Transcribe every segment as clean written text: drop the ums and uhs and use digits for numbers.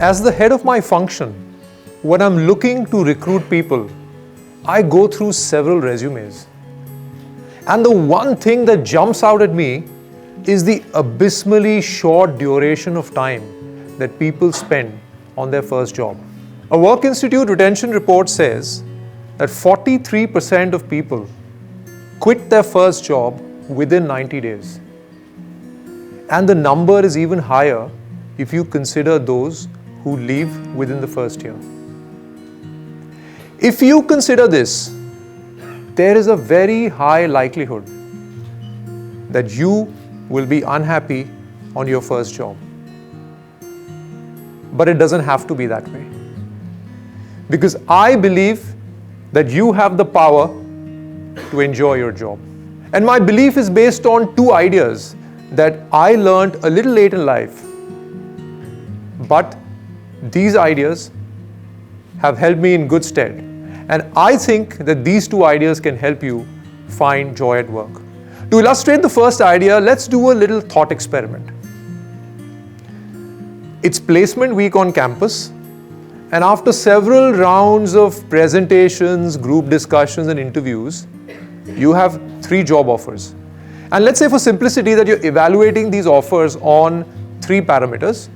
As the head of my function, when I'm looking to recruit people, I go through several resumes. And the one thing that jumps out at me is the abysmally short duration of time that people spend on their first job. A Work Institute retention report says that 43% of people quit their first job within 90 days. And the number is even higher if you consider those who leave within the first year. If you consider this, there is a very high likelihood that you will be unhappy on your first job. But it doesn't have to be that way. Because I believe that you have the power to enjoy your job. And my belief is based on two ideas that I learned a little late in life. But these ideas have held me in good stead. And I think that these two ideas can help you find joy at work. To illustrate the first idea, let's do a little thought experiment. It's placement week on campus, and after several rounds of presentations, group discussions and interviews, you have 3 job offers. And let's say for simplicity that you're evaluating these offers on 3 parameters: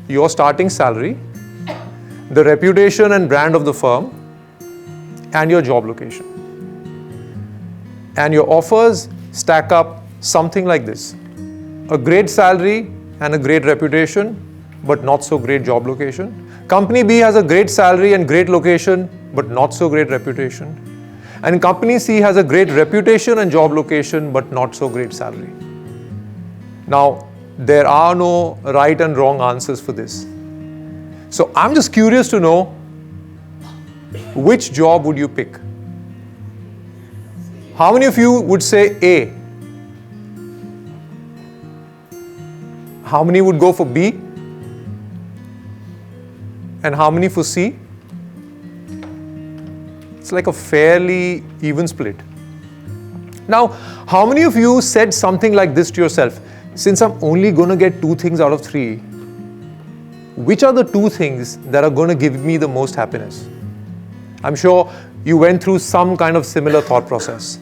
your starting salary, the reputation and brand of the firm, and your job location. And your offers stack up something like this: a great salary and a great reputation, but not so great job location. Company B has a great salary and great location, but not so great reputation. And company C has a great reputation and job location, but not so great salary. Now, there are no right and wrong answers for this. So I'm just curious to know, which job would you pick? How many of you would say A? How many would go for B? And how many for C? It's like a fairly even split. Now, how many of you said something like this to yourself: since I'm only going to get 2 things out of 3, which are the 2 things that are going to give me the most happiness? I'm sure you went through some kind of similar thought process.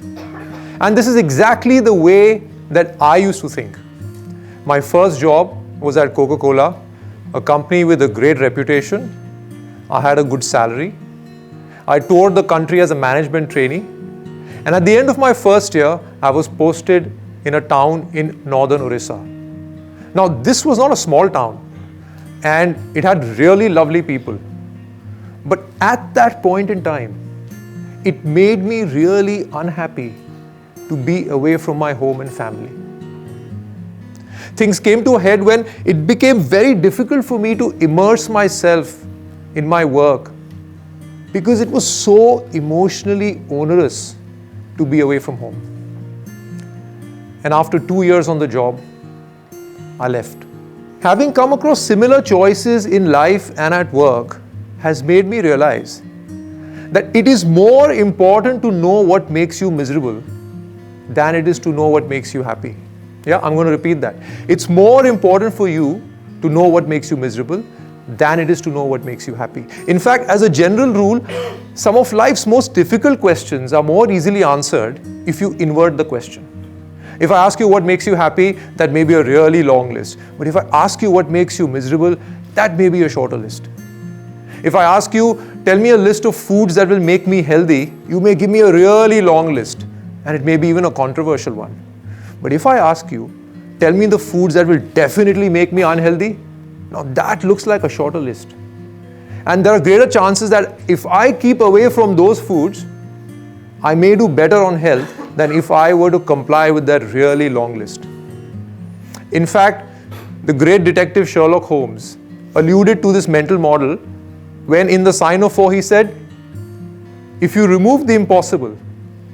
And this is exactly the way that I used to think. My first job was at Coca-Cola, a company with a great reputation. I had a good salary. I toured the country as a management trainee. And at the end of my first year, I was posted in a town in northern Orissa. Now, this was not a small town, and it had really lovely people. But at that point in time, it made me really unhappy to be away from my home and family. Things came to a head when it became very difficult for me to immerse myself in my work because it was so emotionally onerous to be away from home. And after 2 years on the job, I left. Having come across similar choices in life and at work has made me realize that it is more important to know what makes you miserable than it is to know what makes you happy. Yeah, I'm going to repeat that. It's more important for you to know what makes you miserable than it is to know what makes you happy. In fact, as a general rule, some of life's most difficult questions are more easily answered if you invert the question. If I ask you what makes you happy, that may be a really long list. But if I ask you what makes you miserable, that may be a shorter list. If I ask you, tell me a list of foods that will make me healthy, you may give me a really long list, and it may be even a controversial one. But if I ask you, tell me the foods that will definitely make me unhealthy, now that looks like a shorter list. And there are greater chances that if I keep away from those foods, I may do better on health than if I were to comply with that really long list. In fact, the great detective Sherlock Holmes alluded to this mental model when in The Sign of 4 he said, if you remove the impossible,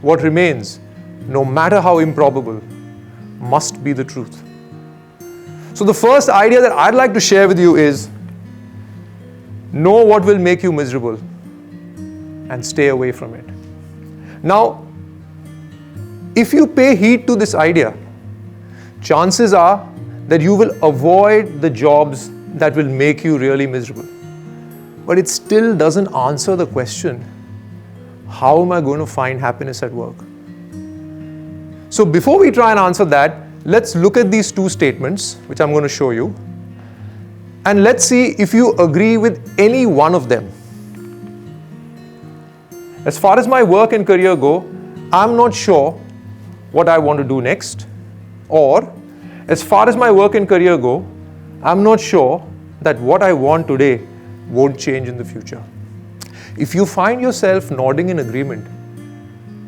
what remains, no matter how improbable, must be the truth. So the first idea that I'd like to share with you is, know what will make you miserable and stay away from it. Now, if you pay heed to this idea, chances are that you will avoid the jobs that will make you really miserable. But it still doesn't answer the question, how am I going to find happiness at work? So before we try and answer that, let's look at these two statements, which I'm going to show you. And let's see if you agree with any one of them. As far as my work and career go, I'm not sure what I want to do next. Or, as far as my work and career go, I'm not sure that what I want today won't change in the future. If you find yourself nodding in agreement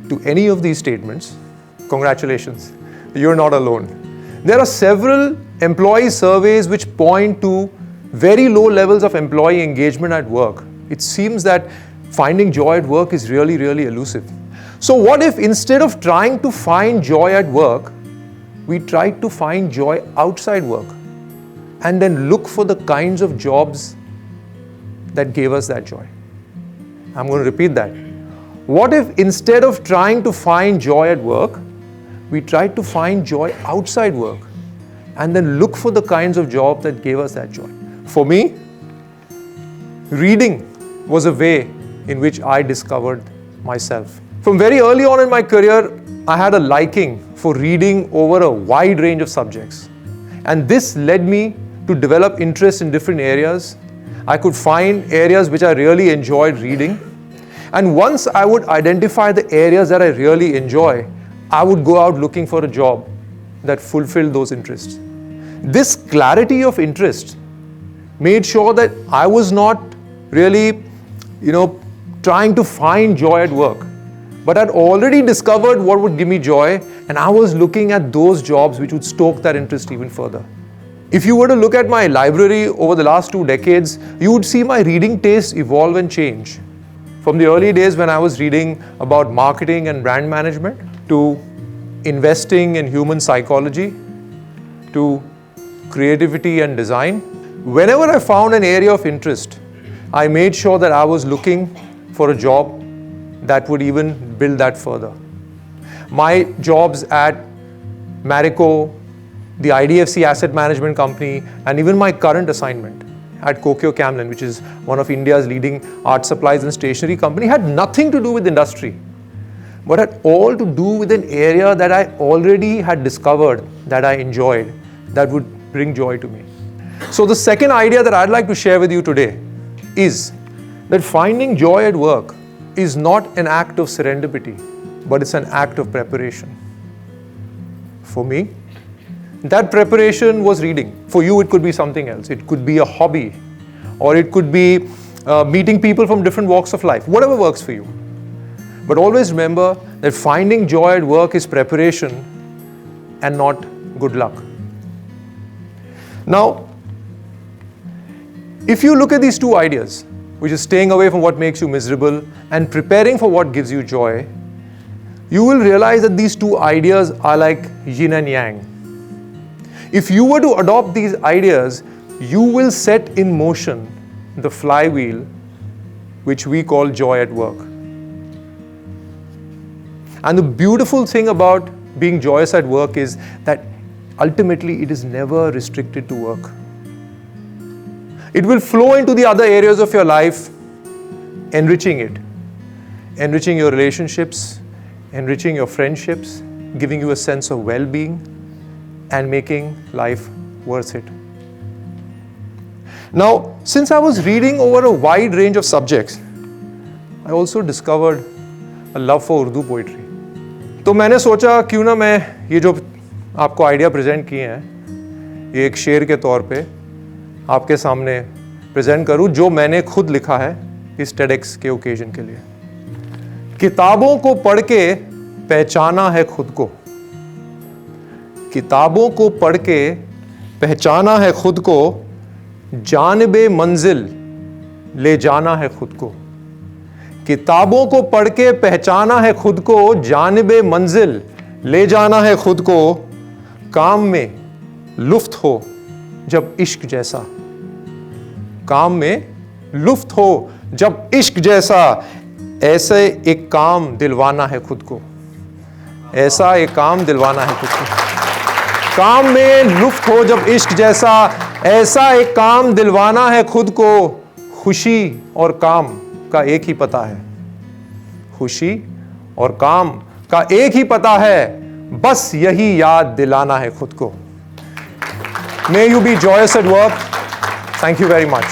to any of these statements, congratulations, you're not alone. There are several employee surveys which point to very low levels of employee engagement at work. It seems that finding joy at work is really, really elusive. So what if instead of trying to find joy at work, we tried to find joy outside work and then look for the kinds of jobs that gave us that joy? I'm going to repeat that. What if instead of trying to find joy at work, we tried to find joy outside work and then look for the kinds of jobs that gave us that joy? For me, reading was a way in which I discovered myself. From very early on in my career, I had a liking for reading over a wide range of subjects. And this led me to develop interest in different areas. I could find areas which I really enjoyed reading. And once I would identify the areas that I really enjoy, I would go out looking for a job that fulfilled those interests. This clarity of interest made sure that I was not really, trying to find joy at work, but I'd already discovered what would give me joy, and I was looking at those jobs which would stoke that interest even further. If you were to look at my library over the last 2 decades, you would see my reading tastes evolve and change. From the early days when I was reading about marketing and brand management, to investing in human psychology, to creativity and design. Whenever I found an area of interest, I made sure that I was looking for a job that would even build that further. My jobs at Marico, the IDFC Asset Management Company, and even my current assignment at Kokyo Camlin, which is one of India's leading art supplies and stationery company, had nothing to do with industry, but had all to do with an area that I already had discovered that I enjoyed, that would bring joy to me. So the second idea that I'd like to share with you today is that finding joy at work is not an act of serendipity, but it's an act of preparation. For me, that preparation was reading. For you, it could be something else. It could be a hobby, or it could be meeting people from different walks of life, whatever works for you. But always remember that finding joy at work is preparation and not good luck. Now, if you look at these two ideas, which is staying away from what makes you miserable and preparing for what gives you joy, you will realize that these two ideas are like yin and yang. If you were to adopt these ideas, you will set in motion the flywheel which we call joy at work. And the beautiful thing about being joyous at work is that ultimately it is never restricted to work. It will flow into the other areas of your life, enriching it, enriching your relationships, enriching your friendships, giving you a sense of well-being, and making life worth it. Now, since I was reading over a wide range of subjects, I also discovered a love for Urdu poetry. तो मैंने सोचा क्यों ना मैं ये जो आपको idea present किए हैं, ये एक शेर के तौर पे आपके सामने प्रेजेंट करूं जो मैंने खुद लिखा है इस TEDx के ओकेजन के लिए। किताबों को पढ़ के पहचाना है खुद को, किताबों को पढ़ के पहचाना है खुद को, जानिबे मंजिल ले जाना है खुद को। किताबों को पढ़ के पहचाना है खुद को, जानिबे मंजिल ले जाना है खुद को। काम में लुफ्त हो जब इश्क जैसा, काम में लुफ्त हो जब इश्क जैसा, ऐसे एक काम दिलवाना है खुद को, ऐसा एक काम दिलवाना है खुद को। काम में लुफ्त हो जब इश्क जैसा, ऐसा एक काम दिलवाना है खुद को, खुशी और काम का एक ही पता है, खुशी और काम का एक ही पता है, बस यही याद दिलाना है खुद को। May you be joyous at work. Thank you very much.